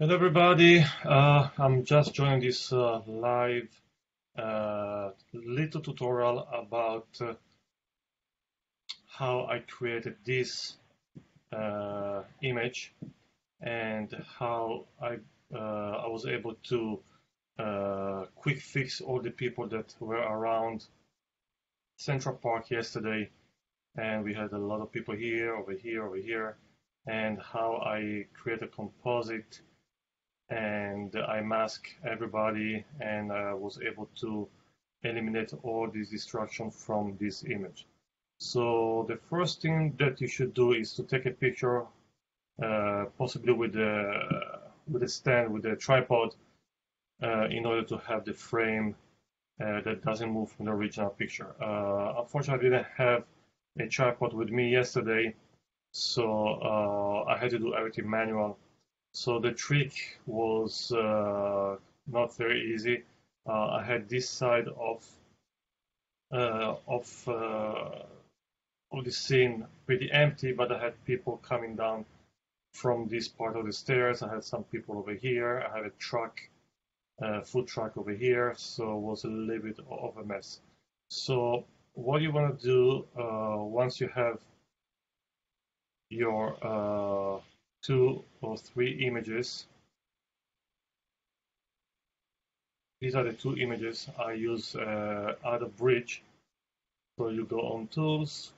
Hello everybody, I'm just joining this live little tutorial about how I created this image and how I was able to quick fix all the people that were around Central Park yesterday, and we had a lot of people here, over here, over here, and how I create a composite and I mask everybody, and I was able to eliminate all this distraction from this image. So the first thing that you should do is to take a picture, possibly with a stand, with a tripod, in order to have the frame that doesn't move from the original picture. Unfortunately, I didn't have a tripod with me yesterday, so I had to do everything manual. So the trick was not very easy. I had this side of the scene pretty empty, but I had people coming down from this part of the stairs. I had some people over here. I had a truck, food truck over here, so it was a little bit of a mess. So what you want to do once you have your 2 or 3 images. These are the 2 images I use out of Bridge. So you go on Tools,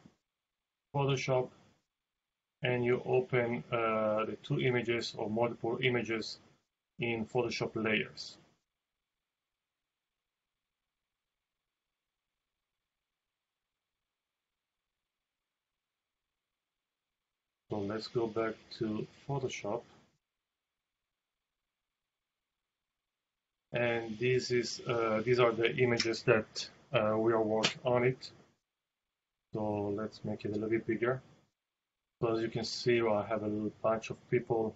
Photoshop, and you open the 2 images or multiple images in Photoshop layers. So let's go back to Photoshop. And these are the images that we are working on it. So let's make it a little bit bigger. So as you can see, I have a bunch of people,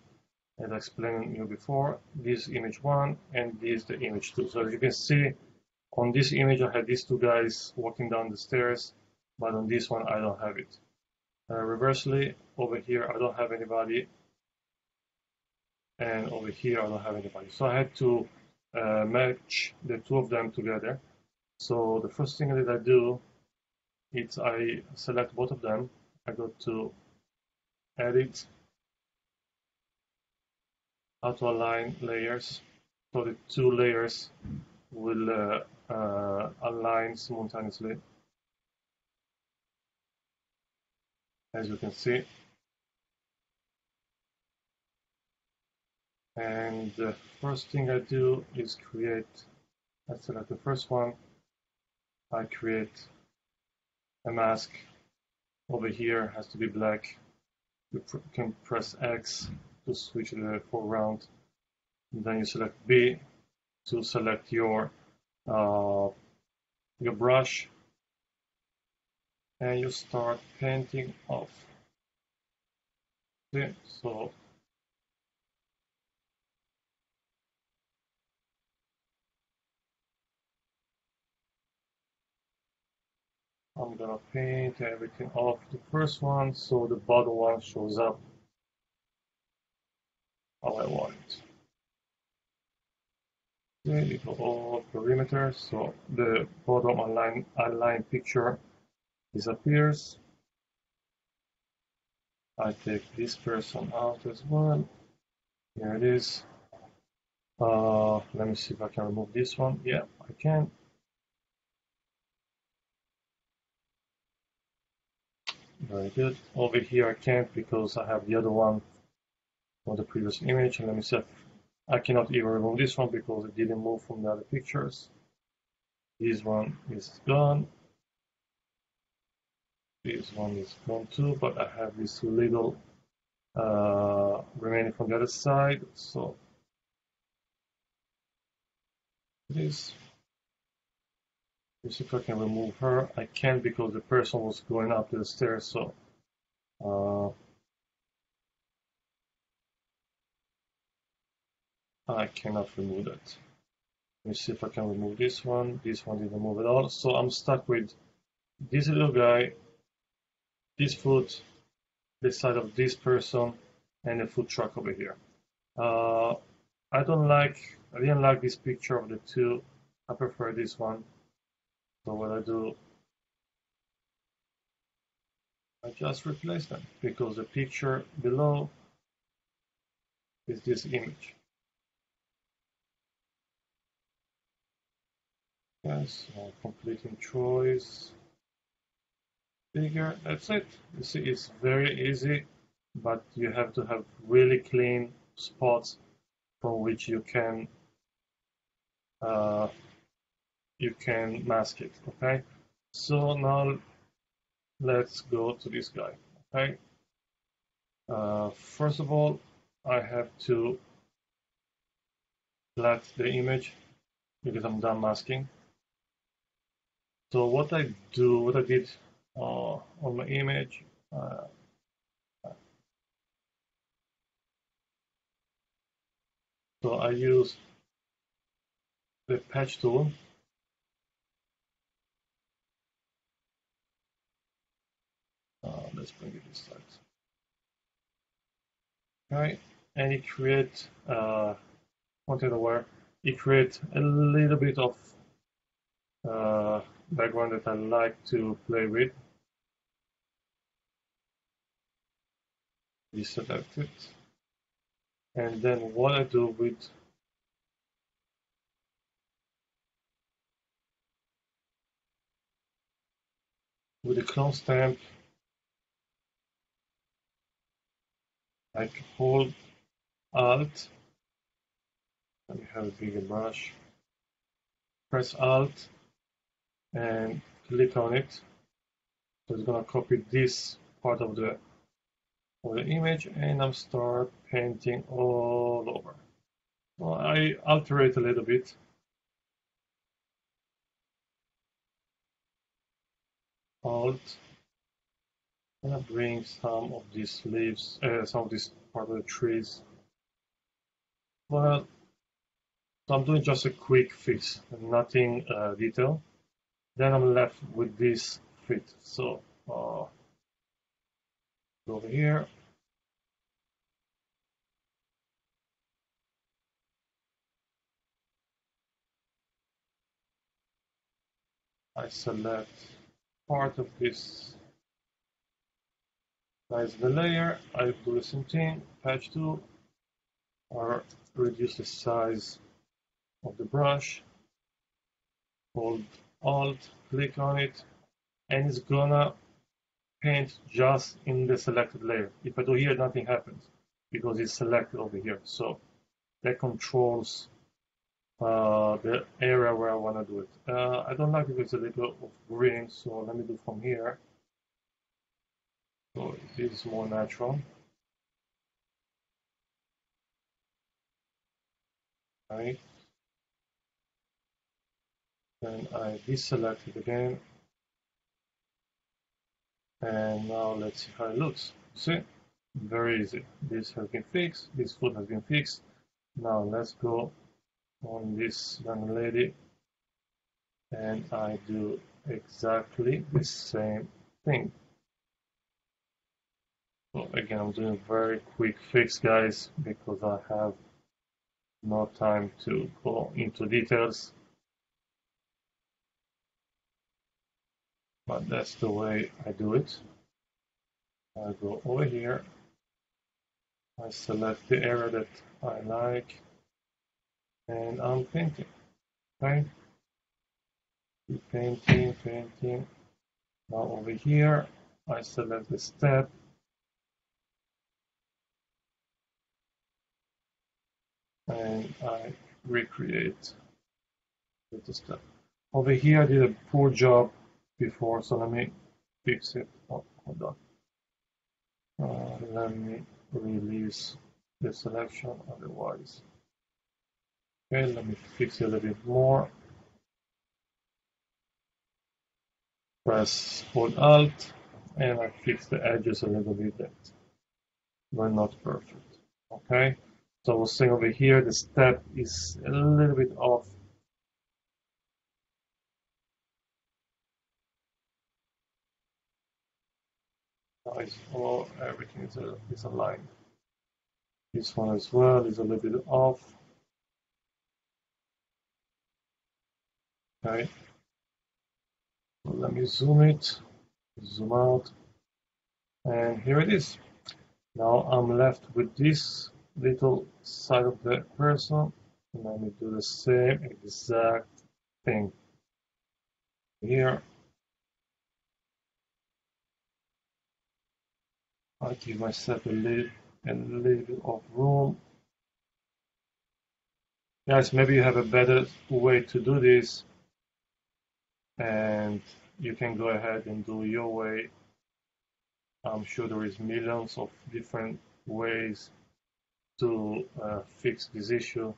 as I explained to you before. This image 1 and this the image 2. So as you can see, on this image I had these 2 guys walking down the stairs, but on this one I don't have it. Reversely, over here I don't have anybody, and over here I don't have anybody. So I had to match the 2 of them together. So the first thing that I do is I select both of them. I go to Edit, Auto Align Layers. So the 2 layers will align simultaneously, as you can see. And the first thing I do is I select the first one, I create a mask. Over here has to be black. You can press X to switch the foreground. And then you select B to select your brush, and you start painting off. Okay, so I'm gonna paint everything off the first one so the bottom one shows up how I want it. Okay, you go all perimeter, so the bottom align picture disappears. I take this person out as well. Here it is. Let me see if I can remove this one. Yeah, I can. Very good. Over here I can't because I have the other one from the previous image. And let me see if I cannot even remove this one because it didn't move from the other pictures. This one is gone. This one is gone too, but I have this little remaining from the other side. So this. Let's see if I can remove her. I can't because the person was going up the stairs, so I cannot remove that. Let me see if I can remove this one. This one didn't move at all, so I'm stuck with this little guy, this foot, the side of this person, and the food truck over here. I didn't like this picture of the two. I prefer this one. So what I do, I just replace them because the picture below is this image. Yes, completing choice, bigger, that's it. You see, it's very easy, but you have to have really clean spots from which you can mask it, okay? So now let's go to this guy, okay? First of all, I have to flat the image because I'm done masking. So what I did on my image, so I use the patch tool. Let's bring it this side. Okay, and it creates content aware. It creates a little bit of background that I like to play with. Deselect it, and then what I do with the clone stamp, I can hold Alt. Let me have a bigger brush. Press Alt and click on it. So it's gonna copy this part of the image, and I'm start painting all over. Well, I alter it a little bit. Alt, and I bring some of these leaves, some of this part of the trees. Well, so I'm doing just a quick fix, nothing detailed. Then I'm left with this fit. So go over here. I select part of this size of the layer. I do the same thing, patch tool, or reduce the size of the brush. Hold Alt, click on it, and it's gonna paint just in the selected layer. If I do here, nothing happens because it's selected over here. So that controls the area where I want to do it. I don't like it with a little of green, so let me do from here. So this is more natural. Right. Then I deselect it again. And now let's see how it looks. See? Very easy. This has been fixed. This foot has been fixed. Now let's go on this young lady. And I do exactly the same thing. So again, I'm doing a very quick fix, guys, because I have no time to go into details. But that's the way I do it. I go over here. I select the area that I like, and I'm painting. Okay? Keep painting, painting. Now over here, I select the step. And I recreate with the step. Over here, I did a poor job before, so let me fix it. Oh, hold on. Let me release the selection, otherwise. Okay, let me fix it a little bit more. Press Hold Alt, and I fix the edges a little bit that were not perfect. Okay, so I was saying over here, the step is a little bit off. Everything is aligned. This one as well is a little bit off. Okay, so let me zoom it, zoom out, and here it is. Now I'm left with this little side of the person, and let me do the same exact thing here. I give myself a little bit of room. Guys, maybe you have a better way to do this, and you can go ahead and do your way. I'm sure there is millions of different ways to fix this issue,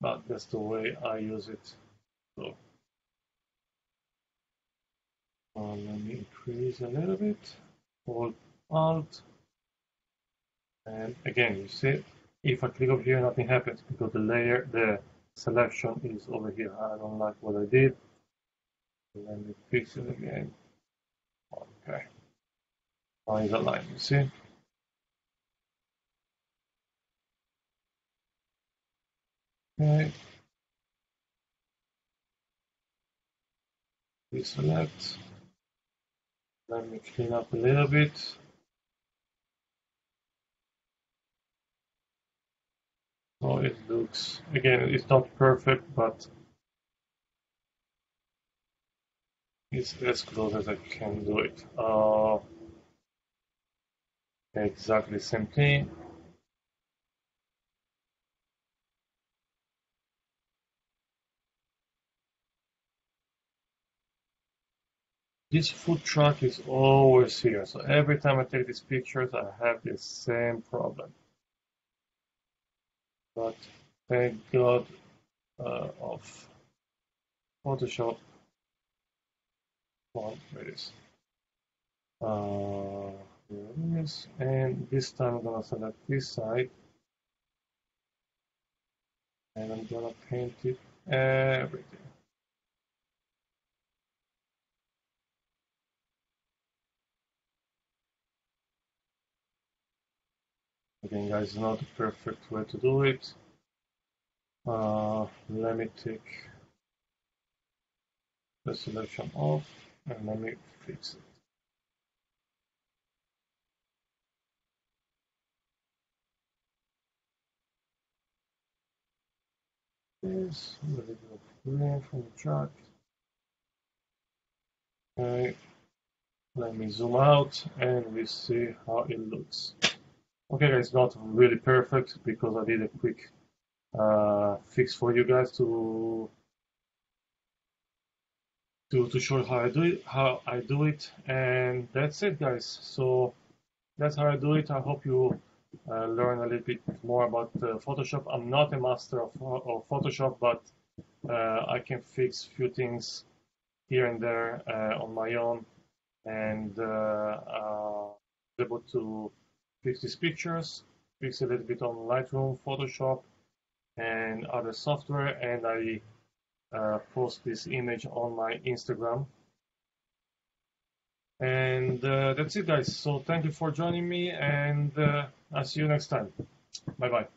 but that's the way I use it. So let me increase a little bit, hold Alt, and again, you see, if I click over here, nothing happens because the selection is over here. I don't like what I did. Let me fix it again. Okay. Now it's aligned, you see? Okay. Deselect. Let me clean up a little bit. So it looks, again, it's not perfect, but it's as close as I can do it. Exactly the same thing. This food truck is always here, so every time I take these pictures, I have the same problem. But thank God of Photoshop. Come on, where it is. Here it is. And this time I'm gonna select this side, and I'm gonna paint it everything. Again, guys, it's not the perfect way to do it. Let me take the selection off and let me fix it. This a little bit of green from the chart. Okay, let me zoom out and we see how it looks. Okay, guys, not really perfect because I did a quick fix for you guys to show how I do it, and that's it, guys. So that's how I do it. I hope you learn a little bit more about Photoshop. I'm not a master of Photoshop, but I can fix a few things here and there on my own, and able to fix these pictures, fix a little bit on Lightroom, Photoshop, and other software, and I post this image on my Instagram. And that's it, guys. So thank you for joining me, and I'll see you next time. Bye bye.